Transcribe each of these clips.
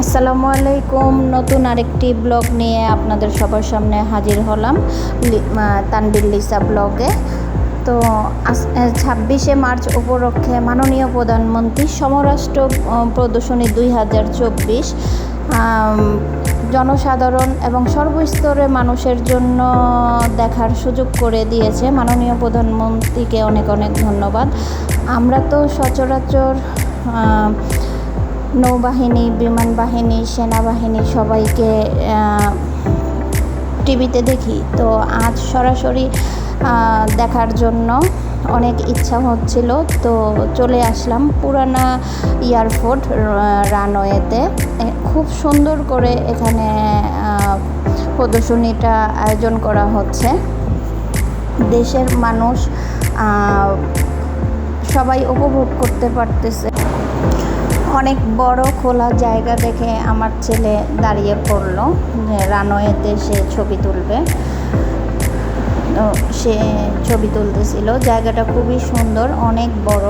আসসালামু আলাইকুম। নতুন আরেকটি ব্লগ নিয়ে আপনাদের সবার সামনে হাজির হলাম তানবির লিসা ব্লগে। তো 26শে মার্চ উপলক্ষে মাননীয় প্রধানমন্ত্রী সমরাষ্ট্র প্রদর্শনী 2024 জনসাধারণ এবং সর্বস্তরের মানুষের জন্য দেখার সুযোগ করে দিয়েছে। মাননীয় প্রধানমন্ত্রীকে অনেক অনেক ধন্যবাদ। আমরা তো সচরাচর নৌবাহিনী, বিমান বাহিনী, সেনাবাহিনী সবাইকে টিভিতে দেখি। তো আজ সরাসরি দেখার জন্য অনেক ইচ্ছা হচ্ছিল, তো চলে আসলাম পুরানা এয়ারপোর্ট রানওয়েতে। খুব সুন্দর করে এখানে প্রদর্শনীটা আয়োজন করা হচ্ছে। দেশের মানুষ সবাই উপভোগ করতে পারতেছে। অনেক বড় খোলা জায়গা দেখে আমার ছেলে দাঁড়িয়ে পড়লো যে রানওয়েতে সে ছবি তুলবে। তো সে ছবি তুলতেছিল। জায়গাটা খুবই সুন্দর, অনেক বড়।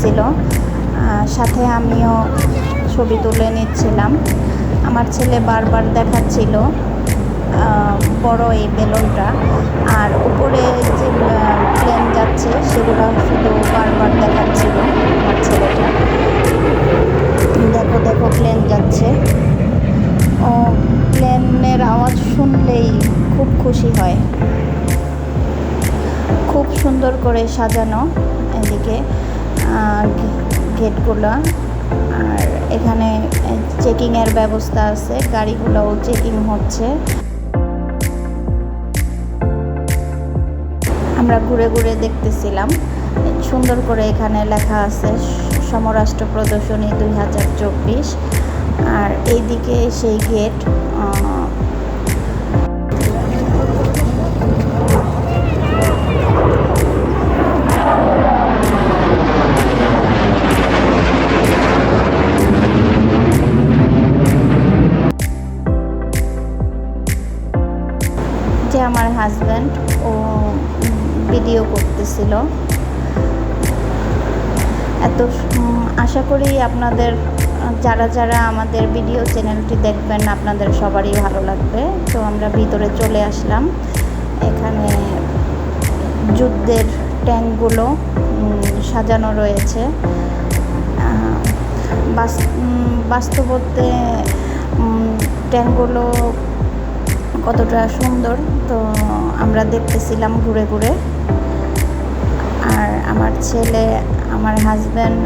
ছিল সাথে আমিও ছবি তুলে নিচ্ছিলাম। আমার ছেলে বারবার দেখাচ্ছিল বড় এই বেলুনটা, আর উপরে যে প্লেন যাচ্ছে সেগুলো শুধু বারবার দেখাচ্ছিল আমার ছেলেটা। দেখো দেখো প্লেন যাচ্ছে। ও প্লেনের আওয়াজ শুনলেই খুব খুশি হয়। খুব সুন্দর করে সাজানো এদিকে গেটগুলো। আর এখানে চেকিংয়ের ব্যবস্থা আছে, গাড়িগুলোও চেকিং হচ্ছে। আমরা ঘুরে ঘুরে দেখতেছিলাম। সুন্দর করে এখানে লেখা আছে সমরাষ্ট্র প্রদর্শনী 2024। আর এইদিকে সেই গেট। যে আমার হাজব্যান্ড ও ভিডিও করতেছিল। এত আশা করি আপনাদের যারা যারা আমাদের ভিডিও চ্যানেলটি দেখবেন আপনাদের সবারই ভালো লাগবে। তো আমরা ভিতরে চলে আসলাম। এখানে যুদ্ধের ট্যাঙ্কগুলো সাজানো রয়েছে। বাস্তবতে ট্যাঙ্কগুলো কতটা সুন্দর তো আমরা দেখতেছিলাম ঘুরে ঘুরে। আর আমার ছেলে, আমার হাজব্যান্ড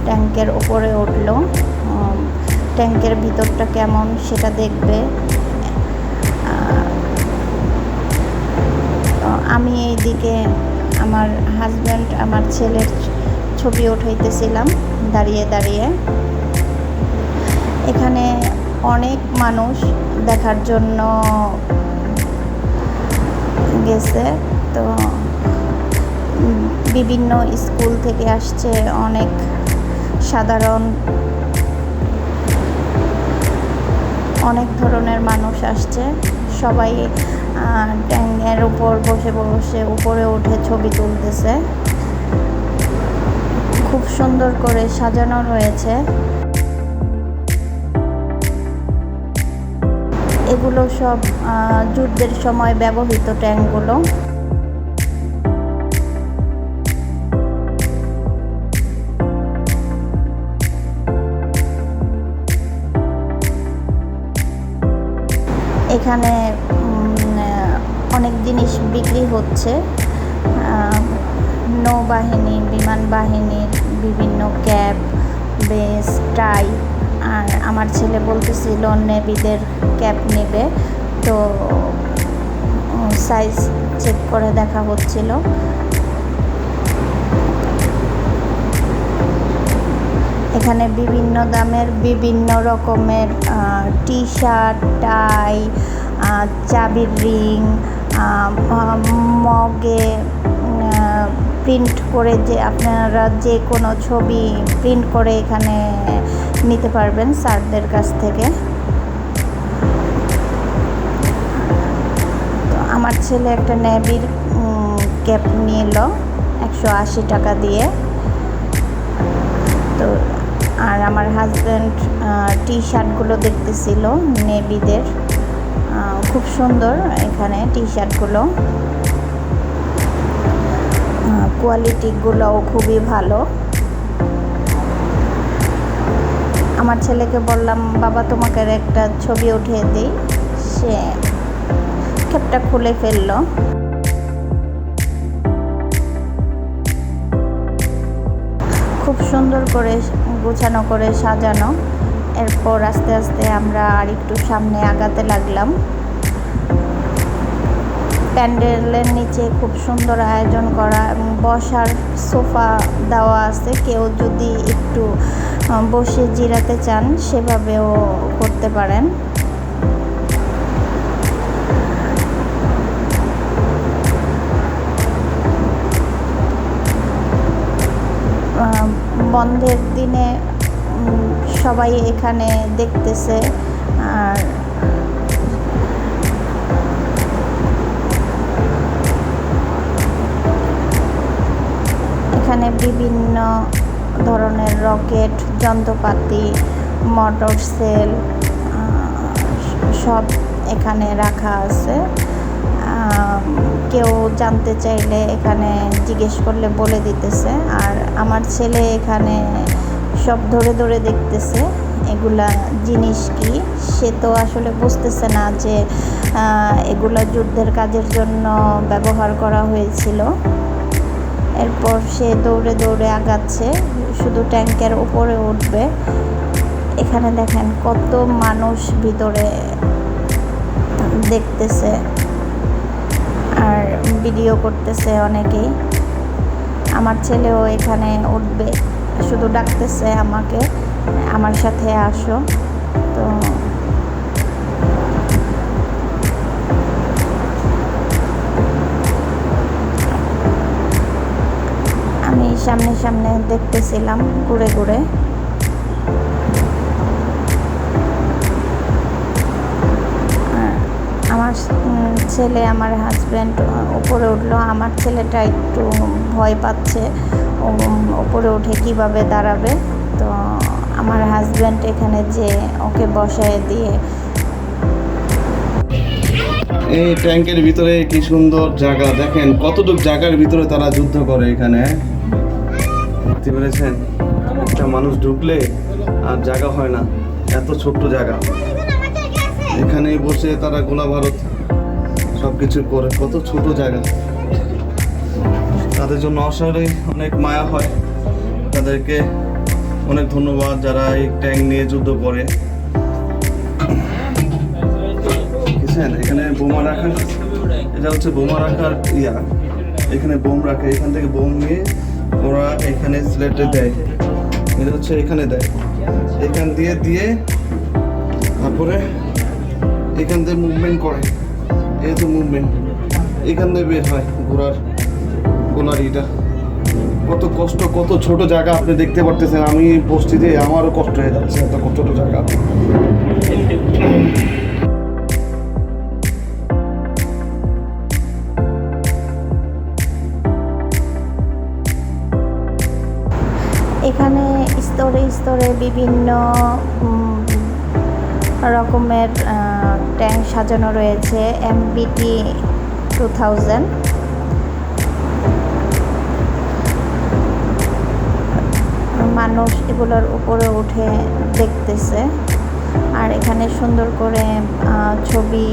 ট্যাঙ্কের ওপরে উঠলো। ট্যাঙ্কের ভিতরটা কেমন সেটা দেখবে। আমি এইদিকে আমার হাজব্যান্ড আমার ছেলের ছবি উঠাইতেছিলাম দাঁড়িয়ে দাঁড়িয়ে। এখানে অনেক মানুষ দেখার জন্য গেছে। তো বিভিন্ন স্কুল থেকে আসছে, অনেক সাধারণ অনেক ধরনের মানুষ আসছে। সবাই ট্যাঙ্কের উপর বসে বসে উপরে উঠে ছবি তুলতেছে। খুব সুন্দর করে সাজানো রয়েছে। এগুলো সব যুদ্ধের সময় ব্যবহৃত ট্যাঙ্কগুলো। এখানে অনেক জিনিস বিক্রি হচ্ছে। নৌবাহিনী, বিমান বাহিনীর বিভিন্ন ক্যাপ, বেস, টাই। আর আমার ছেলে বলতেছিল নেভিদের ক্যাপ নেবে, তো সাইজ চেক করে দেখা হচ্ছিল। এখানে বিভিন্ন দামের বিভিন্ন রকমের টি শার্ট, টাই, চাবির রিং, মগে প্রিন্ট করে যে আপনারা যে কোনো ছবি প্রিন্ট করে এখানে নিতে পারবেন স্যারদের কাছ থেকে। আমার ছেলে একটা নেভির ক্যাপ নিল 180 টাকা দিয়ে। তো আর আমার হাজব্যান্ড টি শার্টগুলো দেখতেছিল নেভিদের, খুব সুন্দর এখানে টি শার্টগুলো, কোয়ালিটিগুলোও খুবই ভালো। আমার ছেলেকে বললাম, বাবা তোমাকে একটা ছবি উঠিয়ে দিই, সে ক্যাপটা খুলে ফেললো। খুব সুন্দর করে গোছানো করে সাজানো। এরপর আস্তে আস্তে আমরা আর একটু সামনে আগাতে লাগলাম। প্যান্ডেলের নিচে খুব সুন্দর আয়োজন করা এবং বসার সোফা দেওয়া আছে, কেউ যদি একটু বসে জিরাতে চান সেভাবেও করতে পারেন। বন্ধের দিনে সবাই এখানে দেখতেছে। আর এখানে বিভিন্ন ধরনের রকেট, যন্ত্রপাতি, মোটর সেল সব এখানে রাখা আছে। কেউ জানতে চাইলে এখানে জিজ্ঞেস করলে বলে দিতেছে। আর আমার ছেলে এখানে সব ধরে ধরে দেখতেছে এগুলা জিনিস কি। সে তো আসলে বুঝতেছে না যে এগুলা যুদ্ধের কাজের জন্য ব্যবহার করা হয়েছিল। এরপর সে দৌড়ে দৌড়ে আগাচ্ছে, শুধু ট্যাঙ্কের উপরে উঠবে। এখানে দেখেন কত মানুষ ভিতরে দেখতেছে আর ভিডিও করতেছে অনেকেই। আমার ছেলেও এখানে উঠবে, শুধু ডাকতেছে আমাকে, আমার সাথে আসো। তো আমি সামনে সামনে দেখতেছিলাম ঘুরে ঘুরে। আমার ছেলে, আমার হাজব্যান্ড উপরে উঠলো। আমার ছেলেটা একটু ভয় পাচ্ছে উপরে উঠে কিভাবে দাঁড়াবে। তো আমার হাজব্যান্ড এখানে যে ওকে বসায় দিয়ে। এই ট্যাঙ্কের ভিতরে কি সুন্দর জায়গা, দেখেন কতটুকু জায়গার ভিতরে তারা যুদ্ধ করে এখানে। বুঝতে পেরেছেন, একটা মানুষ ঢুকলে আর জায়গা হয় না, এত ছোট্ট জায়গা। এখানে বসে তারা গোলা ভারত সব কিছু করে, কত ছোট জায়গা। তাদের জন্য অসারে অনেক মায়া হয়, তাদেরকে অনেক ধন্যবাদ যারা এই ট্যাঙ্ক নিয়ে যুদ্ধ করে। এখানে বোমা রাখার, এটা হচ্ছে বোমা রাখার এখানে বোম রাখে, এখান থেকে বোম নিয়ে ওরা এখানে সিলেটে দেয়। এটা হচ্ছে এখানে দেয়, এখান দিয়ে দিয়ে তারপরে এখান থেকে মুভমেন্ট করে। এই তো মুভমেন্ট এখান থেকে বের হয় গোলার এটা। কত কষ্ট, কত ছোট জায়গা আপনি দেখতে পারতেছেন। আমি বসতিতে আমারও কষ্ট হয়ে যাচ্ছে, এত ছোট জায়গা। এখানে স্তরে স্তরে বিভিন্ন রকমের ট্যাঙ্ক সাজানো রয়েছে। MBT 2000 মানুষ এগুলোর উপরে উঠে দেখতেছে। আর এখানে সুন্দর করে ছবি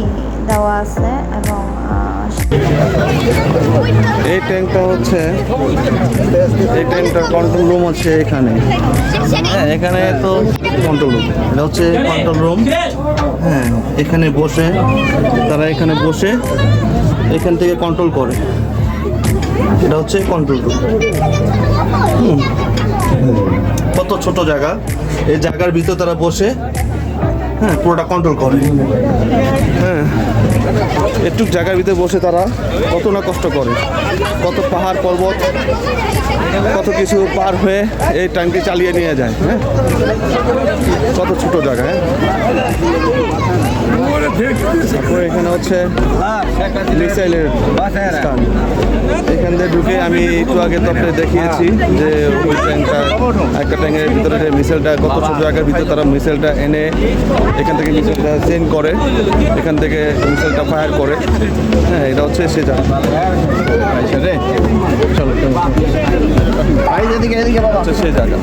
দেওয়া আছে। এবং এই ট্যাঙ্কটা হচ্ছে, এই ট্যাঙ্কটার কন্ট্রোল রুম হচ্ছে এখানে। হ্যাঁ, এখানে তো কন্ট্রোল রুম, এটা হচ্ছে কন্ট্রোল রুম। হ্যাঁ, এখানে বসে তারা এখানে বসে এখান থেকে কন্ট্রোল করে। এটা হচ্ছে কন্ট্রোল রুম। কত ছোট জায়গা, এই জায়গার ভিতরে তারা বসে হ্যাঁ পুরোটা কন্ট্রোল করে। হ্যাঁ, একটু জায়গার ভিতরে বসে তারা কত না কষ্ট করে, কত পাহাড় পর্বত কত কিছু পার হয়ে এই ট্যাঙ্কটি চালিয়ে নিয়ে যায়। হ্যাঁ, কত ছোট জায়গা। তারপর এখানে হচ্ছে মিসাইলের স্থান। এখান দিয়ে ঢুকে আমি একটু আগে তো আপনাদের দেখিয়েছি যে ওই ট্যাঙ্কটা, একটা ট্যাঙ্কের ভিতরে যে মিসাইলটা কত ছোট জায়গার ভিতরে তারা মিসাইলটা এনে এখান থেকে মিসাইলটা সেন্ড করে, এখান থেকে মিসাইলটা ফায়ার করে। হ্যাঁ, এটা হচ্ছে সে জায়গা। হচ্ছে সে জায়গা।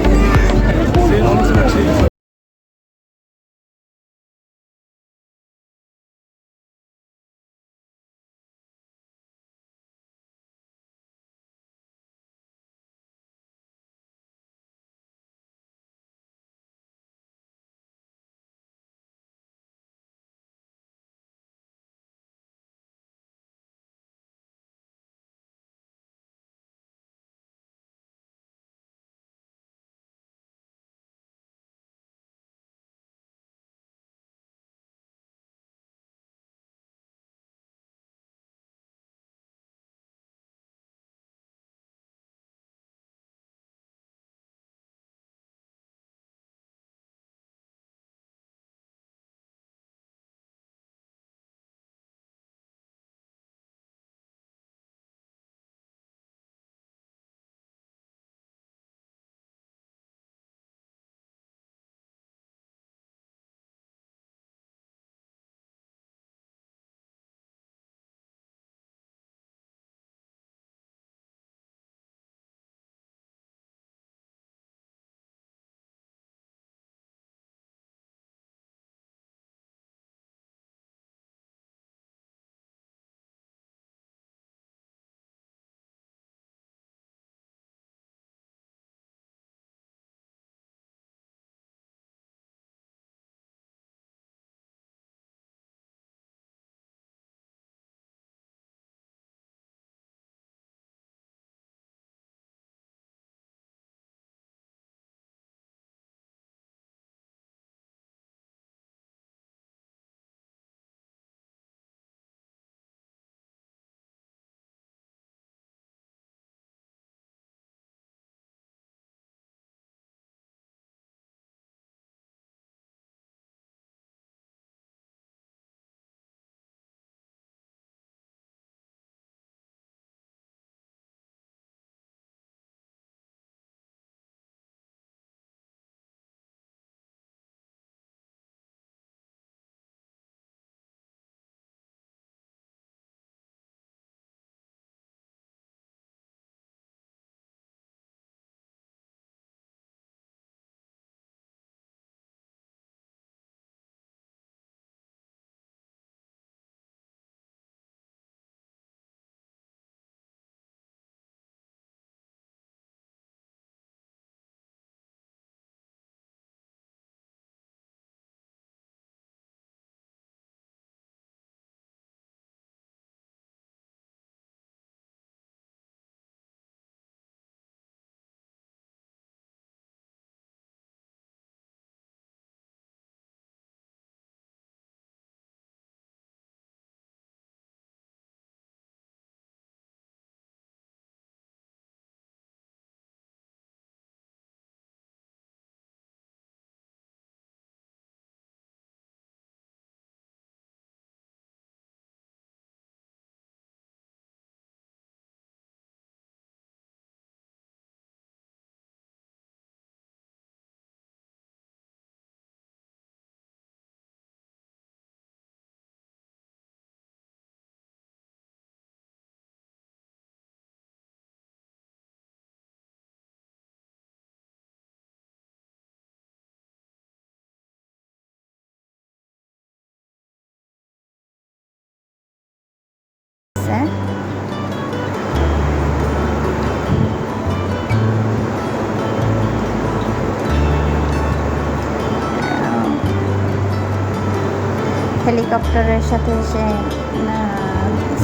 হেলিকপ্টারের সাথে সে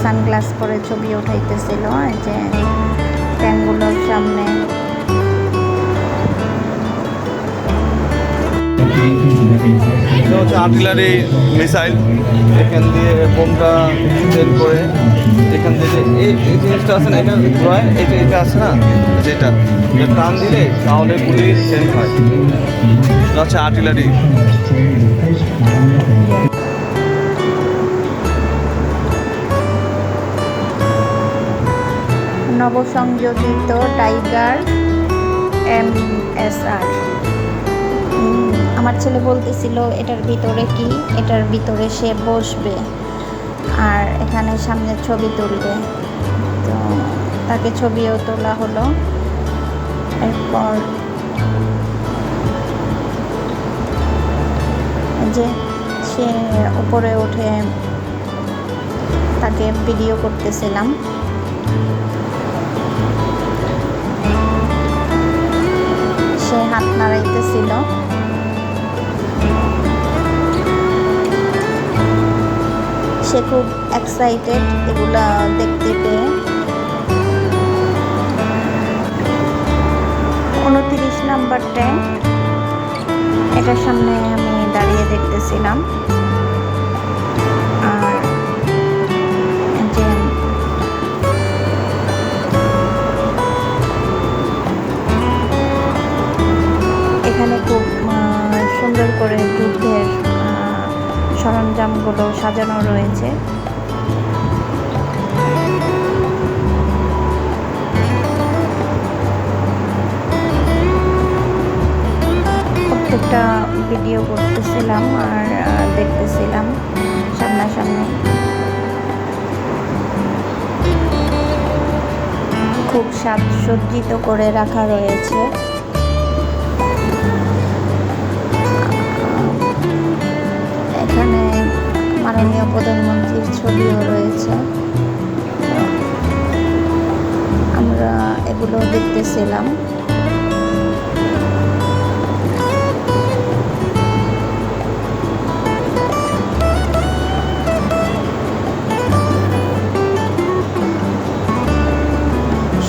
সানগ্লাস পরে ছবি উঠাইতেছিল এই যে ট্যাঙ্কগুলোর সামনে। এটা হচ্ছে আর্টিলারি মিসাইল, এখান দিয়ে বোমটা সেট করে এখান থেকে এই জিনিসটা আছে না, এটা ঘোরায়, এটা আছে না যেটা টান দিলে তাহলে গুলি সেন্ড হয়। এটা হচ্ছে আর্টিলারি। নবসংযোজিত tiger MSR। আমার ছেলে বলতেছিল এটার ভিতরে কি, এটার ভিতরে সে বসবে আর এখানে সামনে ছবি তুলবে। তো তাকে ছবিও তোলা হলো। এরপর যে সে উপরে উঠে তাকে ভিডিও করতেছিলাম। সে হাত নাড়াইতেছিল। সে খুব এক্সাইটেড এগুলা দেখতে পেয়ে। 29 নাম্বার ট্যাঙ্ক, এটার সামনে আমি দাঁড়িয়ে দেখতেছিলাম। আর যে এখানে খুব সুন্দর করে যুদ্ধের সরঞ্জামগুলো সাজানো রয়েছে। প্রত্যেকটা ভিডিও করতেছিলাম আর দেখতেছিলাম সামনাসামনি। খুব সাজসজ্জিত করে রাখা রয়েছে। এখানে মাননীয় প্রধানমন্ত্রীর ছবিও রয়েছে। আমরা এগুলো দেখতেছিলাম।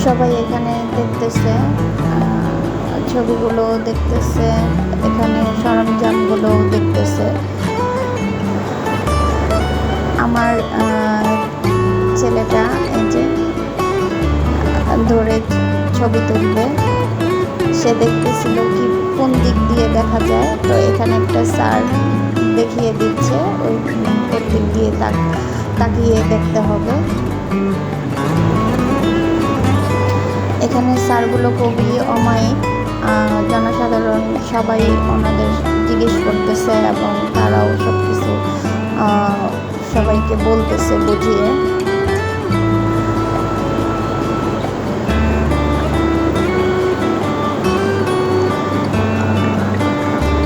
সবাই এখানে দেখতেছে, ছবিগুলো দেখতেছে, এখানে সরঞ্জামগুলো দেখতেছে। আমার ছেলেটা এই যে ধরে ছবি তুলবে, সে দেখতেছিল কি কোন দিক দিয়ে দেখা যায়। তো এখানে একটা স্যার দেখিয়ে দিচ্ছে ওই কোন দিক দিয়ে তাকিয়ে দেখতে হবে। এখানে স্যারগুলো খুবই অমায়িক, জনসাধারণ সবাই ওনাদের জিজ্ঞেস করতেছে এবং তারাও সব কিছু সবাইকে বলতেছে বুঝিয়ে।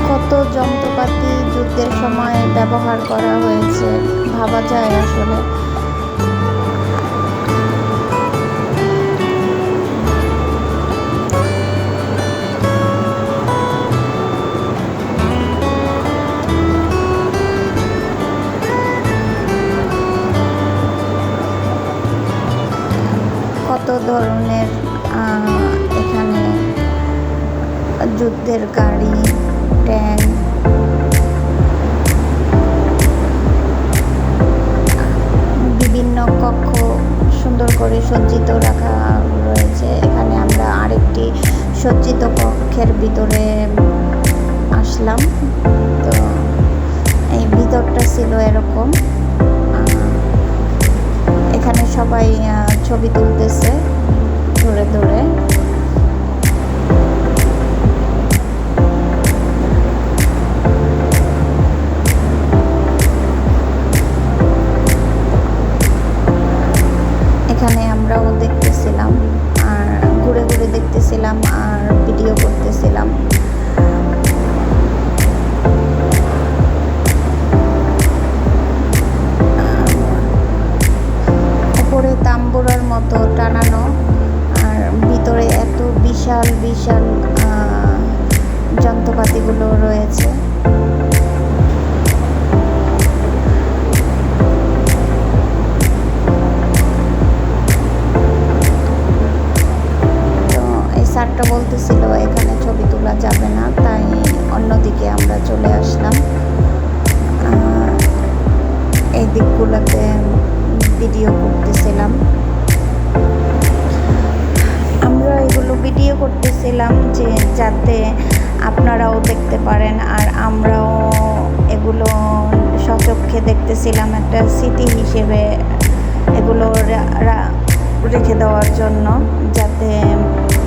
কত যন্ত্রপাতি যুদ্ধের সময় ব্যবহার করা হয়েছে ভাবা যায় আসলে। কত ধরনের এখানে যুদ্ধের গাড়ি, ট্যাঙ্ক, বিভিন্ন কক্ষ সুন্দর করে সজ্জিত রাখা রয়েছে। এখানে আমরা আরেকটি সজ্জিত কক্ষের ভিতরে আসলাম। তো এই ভিতরটা ছিল এরকম। এখানে সবাই ছবি তুলতেছে ধরে ধরে। এখানে আমরাও দেখতেছিলাম আর ঘুরে ঘুরে দেখতেছিলাম আর ভিডিও করতেছিলাম। উপরে তাম্বুরার মতো টানানো আর ভিতরে এত বিশাল বিশাল যন্ত্রপাতিগুলো রয়েছে। স্যারটা বলতেছিল এখানে ছবি তোলা যাবে না, তাই অন্যদিকে আমরা চলে আসলাম। এই দিকগুলোতে ভিডিও করতেছিলাম। আমরা এগুলো ভিডিও করতেছিলাম যে যাতে আপনারাও দেখতে পারেন আর আমরাও এগুলো স্বচক্ষে দেখতেছিলাম। একটা স্মৃতি হিসেবে এগুলো রেখে দেওয়ার জন্য, যাতে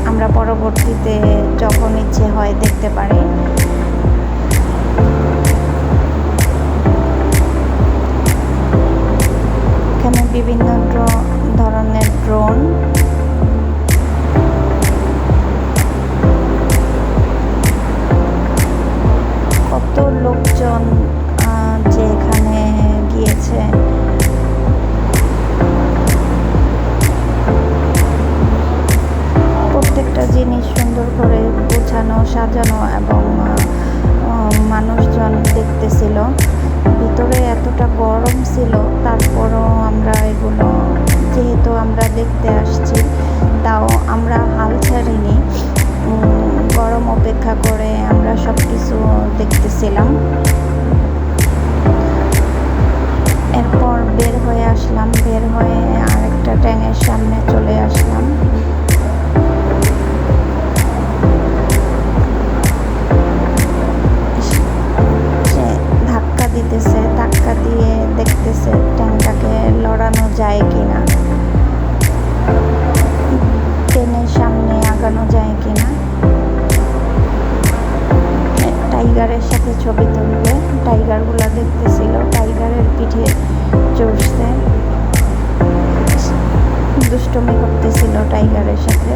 আমরা পরবর্তীতে যখন ইচ্ছে হয় দেখতে পারি। এখানে বিভিন্ন ধরনের ড্রোন, কত লোকজন যে এখানে গিয়েছে। প্রত্যেকটা জিনিস সুন্দর করে গোছানো, সাজানো এবং মানুষজন দেখতেছিল। ভিতরে এতটা গরম ছিল, তারপরও আমরা এগুলো, যেহেতু আমরা দেখতে আসছি, তাও আমরা হাল ছাড়িনি। গরম অপেক্ষা করে আমরা সব কিছু দেখতেছিলাম। এরপর বের হয়ে আসলাম, বের হয়ে আরেকটা ট্যাঙ্কের সামনে চলে আসলাম। সে ধাক্কা দিতেছে, ধাক্কা দিয়ে দেখতেছে ট্যাঙ্কটাকে লড়ানো যায় কিনা, ট্রেনের সামনে আগানো যায় কিনা। টাইগারের সাথে ছবি তুলবে, টাইগারগুলো দেখতেছিল, টাইগারের পিঠে চড়ছে, দুষ্টুমি করতেছিল টাইগারের সাথে।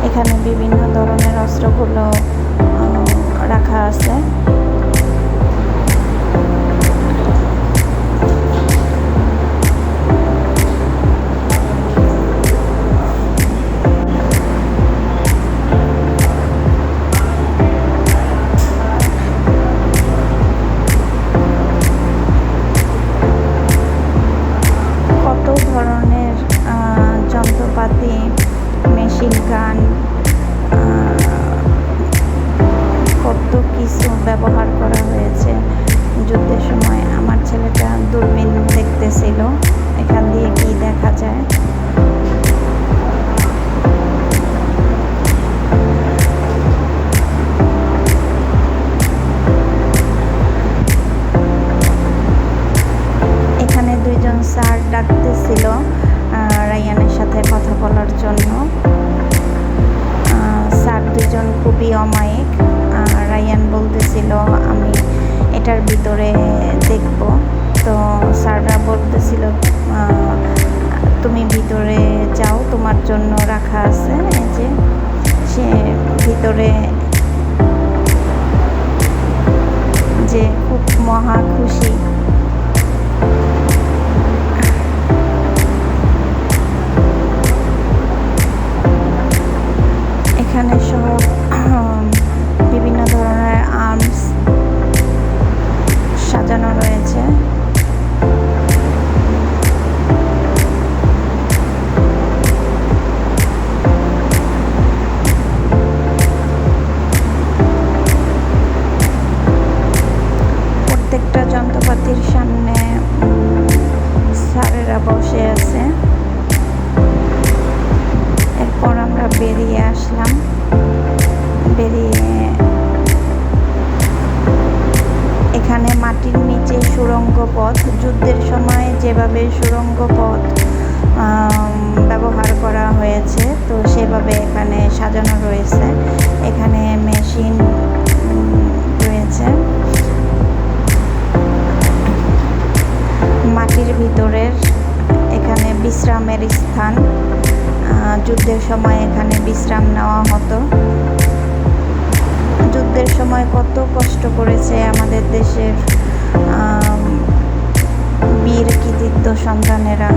এখানে বিভিন্ন ধরনের অস্ত্রগুলো রাখা আছে। কত ধরনের যন্ত্রপাতি, মেশিন গান, কত কিছু ব্যবহার করা হয়েছে যুদ্ধের সময়। আমার ছেলেটা দূরবীন দেখতেছিল, এখান দিয়ে কি দেখা যায়। এখানে দুইজন স্যার ডাকতেছিল রায়ানের সাথে কথা বলার জন্য। স্যার দুজন খুবই অমায়িক। রায়ান বলতেছিল আমি এটার ভিতরে দেখব, তো স্যাররা বলতেছিল তুমি ভিতরে যাও, তোমার জন্য রাখা আছে। এই যে সে ভিতরে যে খুব মহা খুশি। এখানে সব বিভিন্ন ধরনের আর্মস সাজানো রয়েছে। প্রত্যেকটা যন্ত্রপাতির সামনে স্যারেরা বসে আছে। এরপর আমরা বেরিয়ে আসলাম। বেরিয়ে এখানে মাটির নিচে সুড়ঙ্গ পথ, যুদ্ধের সময় যেভাবে সুড়ঙ্গ পথ ব্যবহার করা হয়েছে, তো সেভাবে এখানে সাজানো রয়েছে। এখানে মেশিন রয়েছে। মাটির ভিতরের এখানে বিশ্রামের স্থান। যুদ্ধের সময় এখানে বিশ্রাম নেওয়া হতো। যুদ্ধের সময় কত কষ্ট করেছে আমাদের দেশের বীর কৃতিত্ব সন্তানেরা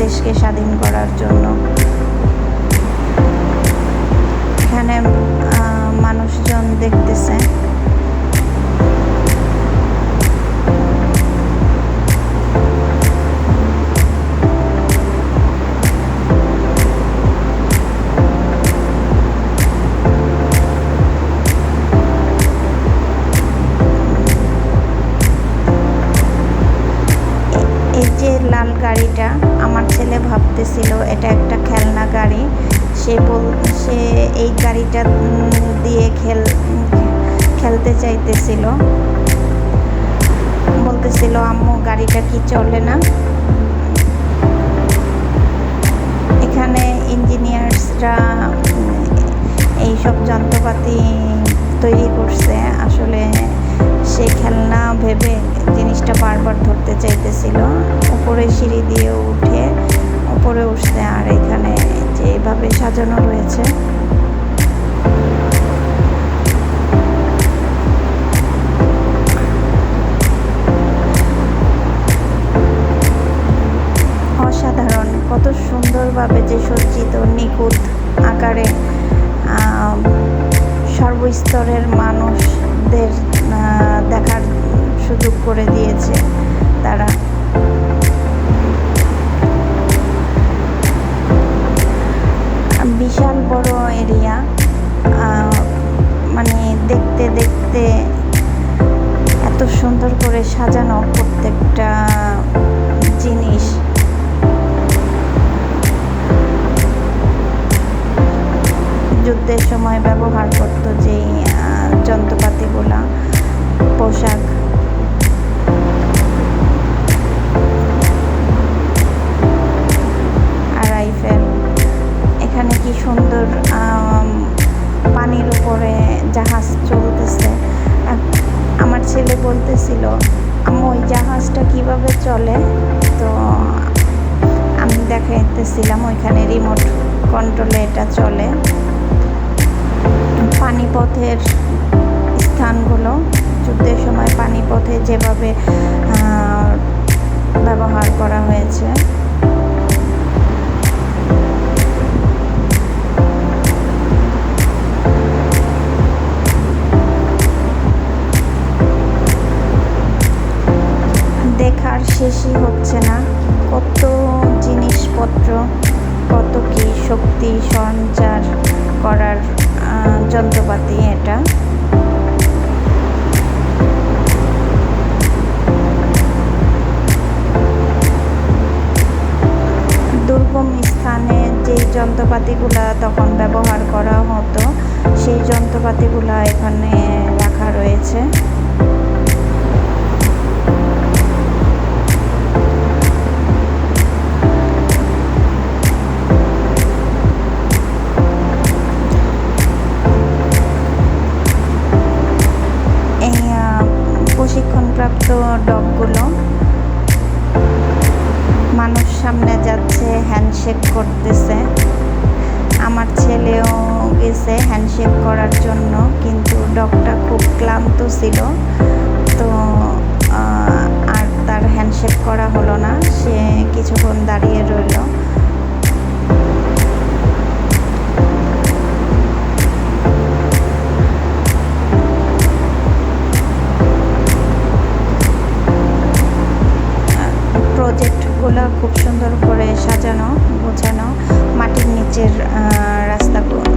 দেশকে স্বাধীন করার জন্য। এখানে মানুষজন দেখতেছে। এই যে লাল গাড়িটা, আমার ছেলে ভাবতেছিল এটা একটা খেলনা গাড়ি। সে এই গাড়িটা দিয়ে খেলতে চাইতেছিল, বলতেছিল বলতেছিল, আম্মু গাড়িটা কি চলে না। এখানে ইঞ্জিনিয়ার্সরা এইসব যন্ত্রপাতি তৈরি করছে। আসলে সে খেলনা ভেবে জিনিসটা বারবার ধরতে চাইতেছিল। উপরে সিঁড়ি দিয়ে উঠে উপরে উঠছে, আর এখানে যে এভাবে সাজানো রয়েছে। অসাধারণ, কত সুন্দরভাবে যে সজ্জিত, নিখুঁত আকারে সর্বস্তরের মানুষদের দেখার সুযোগ করে দিয়েছে তারা। বিশাল বড় এরিয়া, মানে দেখতে দেখতে এত সুন্দর করে সাজানো প্রত্যেকটা জিনিস। যুদ্ধের সময় ব্যবহার করত যেই যন্ত্রপাতিগুলা, পোশাক, রাইফেল। এখানে কি সুন্দর পানির উপরে জাহাজ চলতেছে। আমার ছেলে বলতেছিল, আম্মু ওই জাহাজটা কিভাবে চলে। তো আমি দেখাইতেছিলাম ওইখানে রিমোট কন্ট্রোলে এটা চলে। পানিপথের স্থানগুলো যুদ্ধের সময় পানিপথে যেভাবে ব্যবহার করা হয়েছে। দেখার শেষই হচ্ছে না, কত জিনিসপত্র, কত কি শক্তি সঞ্চার করার যন্ত্রপাতি এটা। দুর্গম স্থানে যেই যন্ত্রপাতিগুলো তখন ব্যবহার করা হতো, সেই যন্ত্রপাতিগুলো এখানে রাখা রয়েছে। প্রশিক্ষণপ্রাপ্ত ডগগুলো মানুষ সামনে যাচ্ছে, হ্যান্ডশেক করতেছে। আমার ছেলেও গেছে হ্যান্ডশেক করার জন্য, কিন্তু ডগটা খুব ক্লান্ত ছিল, তো আর তার হ্যান্ডশেক করা হলো না। সে কিছুক্ষণ দাঁড়িয়ে রইল। প্রজেক্টগুলো খুব সুন্দর করে সাজানো গোছানো, মাটির নিচের রাস্তাগুলো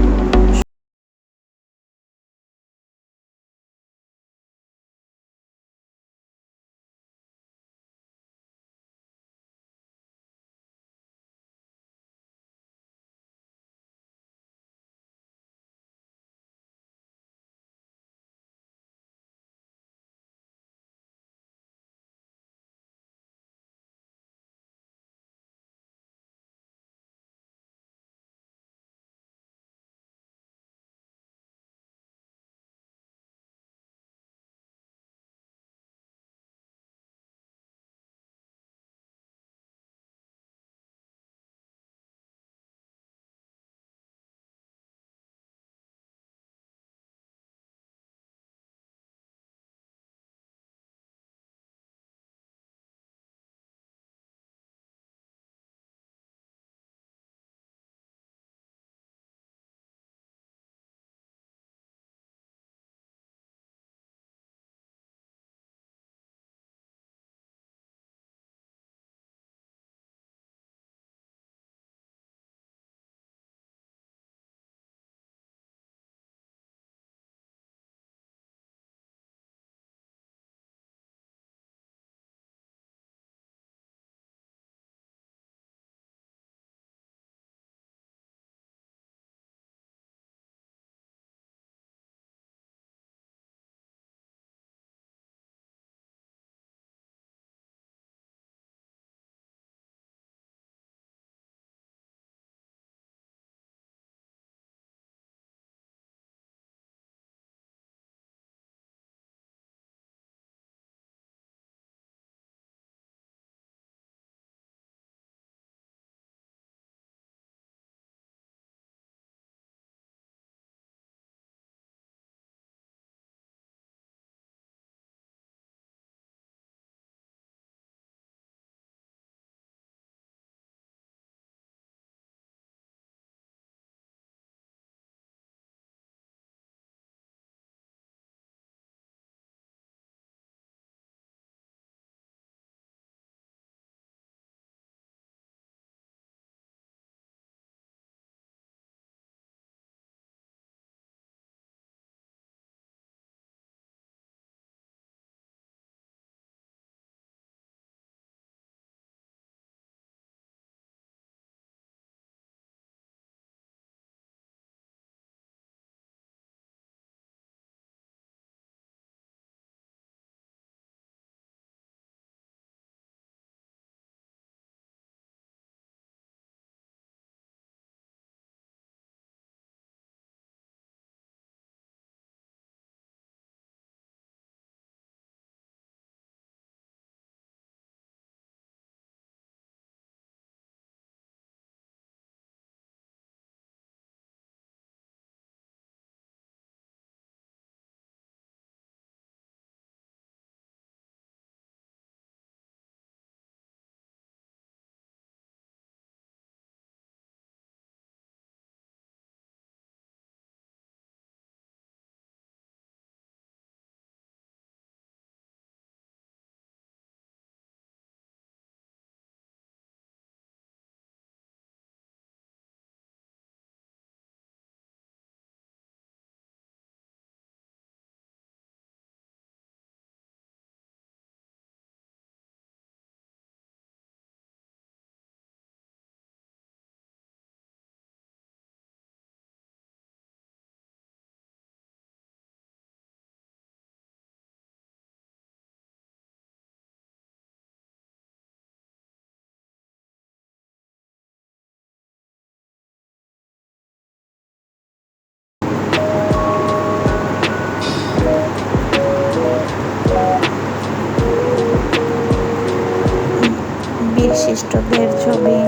বীরশ্রেষ্ঠদের ছবি,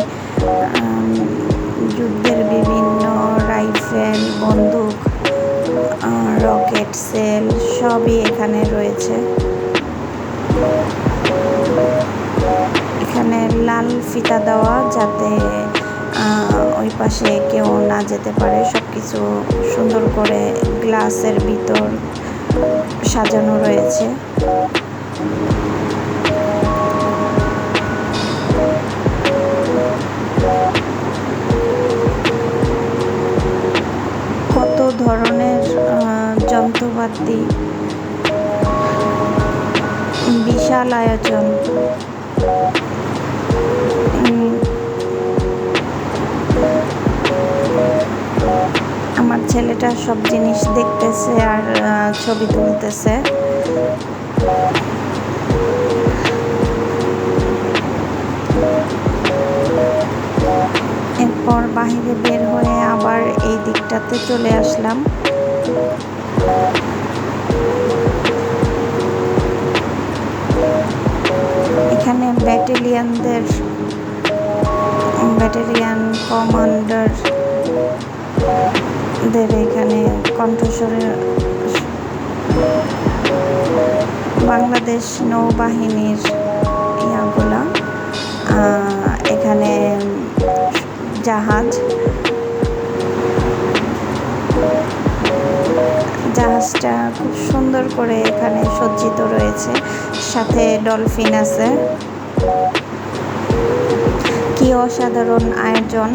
যুদ্ধের বিভিন্ন রাইফেল, বন্দুক, রকেট সেল সবই এখানে রয়েছে। এখানে লাল ফিতা দেওয়া, যাতে ওই পাশে কেউ না যেতে পারে। সব কিছু সুন্দর করে গ্লাসের ভিতর সাজানো রয়েছে। কত ধরনের যন্ত্রপাতি, বিশাল আয়োজন। আমার ছেলেটা সব জিনিস দেখতেছে আর ছবি তুলতেছে। এরপর বাহিরে বের হয়ে আবার এই দিকটাতে চলে আসলাম। এখানে ব্যাটালিয়ান কমান্ডারদের এখানে কণ্ঠস্বরে বাংলাদেশ নৌবাহিনীর ইয়াগুলা, এখানে জাহাজটা খুব সুন্দর করে এখানে সজ্জিত রয়েছে, সাথে ডলফিন আছে। কি অসাধারণ আয়োজন!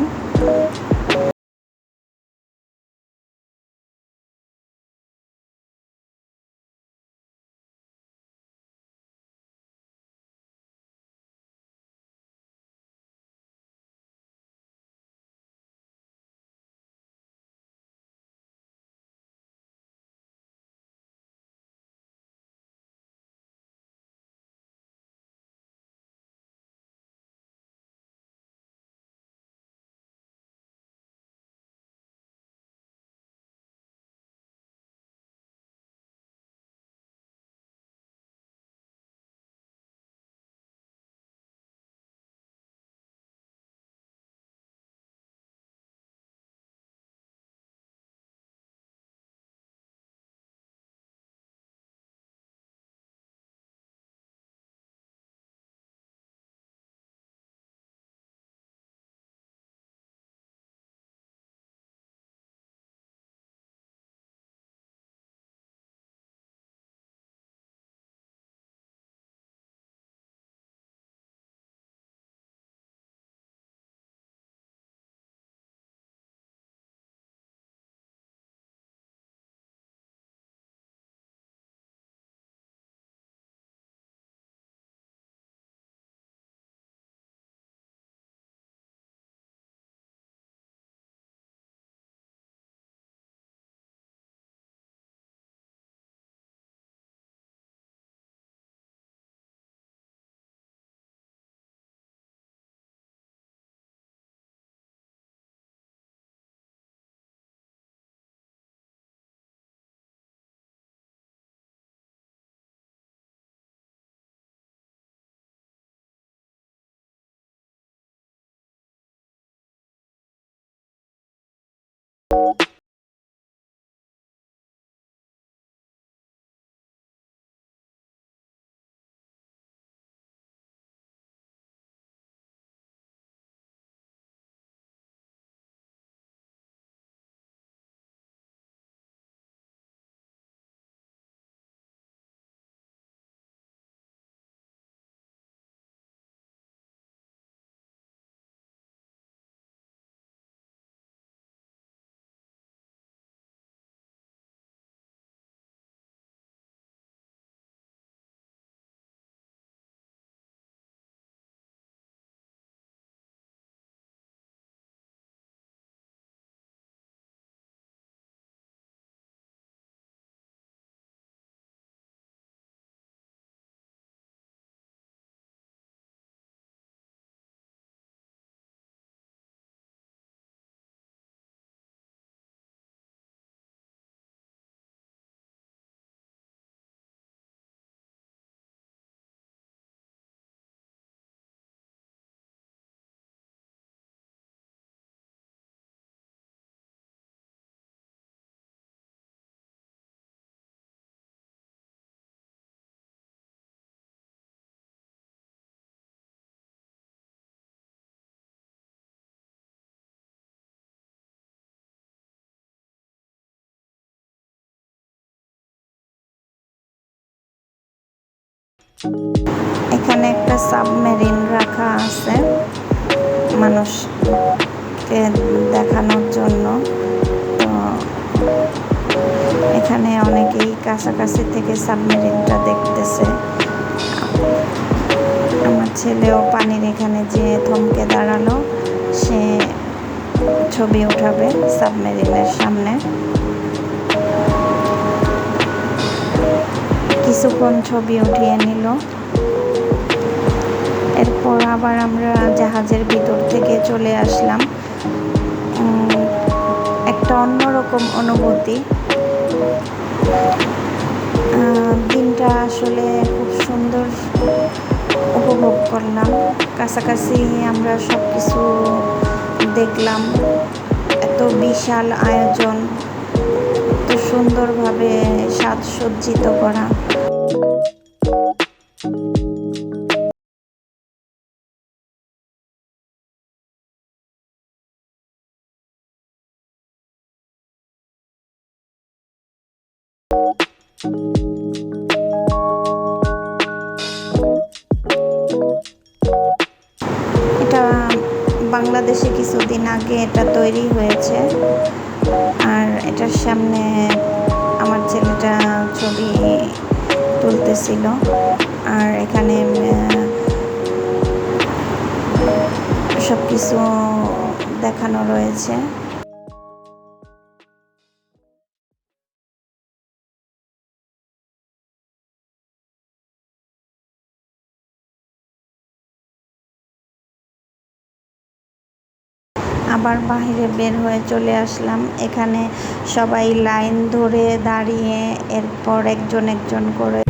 এখানে একটা সাবমেরিন রাখা আছে মানুষকে দেখানোর জন্য। তো এখানে অনেকেই কাছাকাছি থেকে সাবমেরিনটা দেখতেছে। আমার ছেলেও পানির এখানে যে থমকে দাঁড়ালো, সে ছবি উঠাবে সাবমেরিনের সামনে। কিছুক্ষণ ছবি উঠিয়ে নিল। এরপর আবার আমরা জাহাজের ভিতর থেকে চলে আসলাম। একটা অন্যরকম অনুভূতি। দিনটা আসলে খুব সুন্দর উপভোগ করলাম। কাছাকাছি আমরা সব কিছু দেখলাম। এত বিশাল আয়োজন, এত সুন্দরভাবে সাজসজ্জিত করা। এটা বাংলাদেশে কিছুদিন আগে এটা তৈরি হয়েছে, আর এটার সামনে আমার ছেলেটা ছবি তুলতেছিল। আর এখানে সব কিছু দেখানো রয়েছে। আবার বাইরে বের হয়ে চলে আসলাম। এখানে সবাই লাইন ধরে দাঁড়িয়ে এরপর একজন একজন করে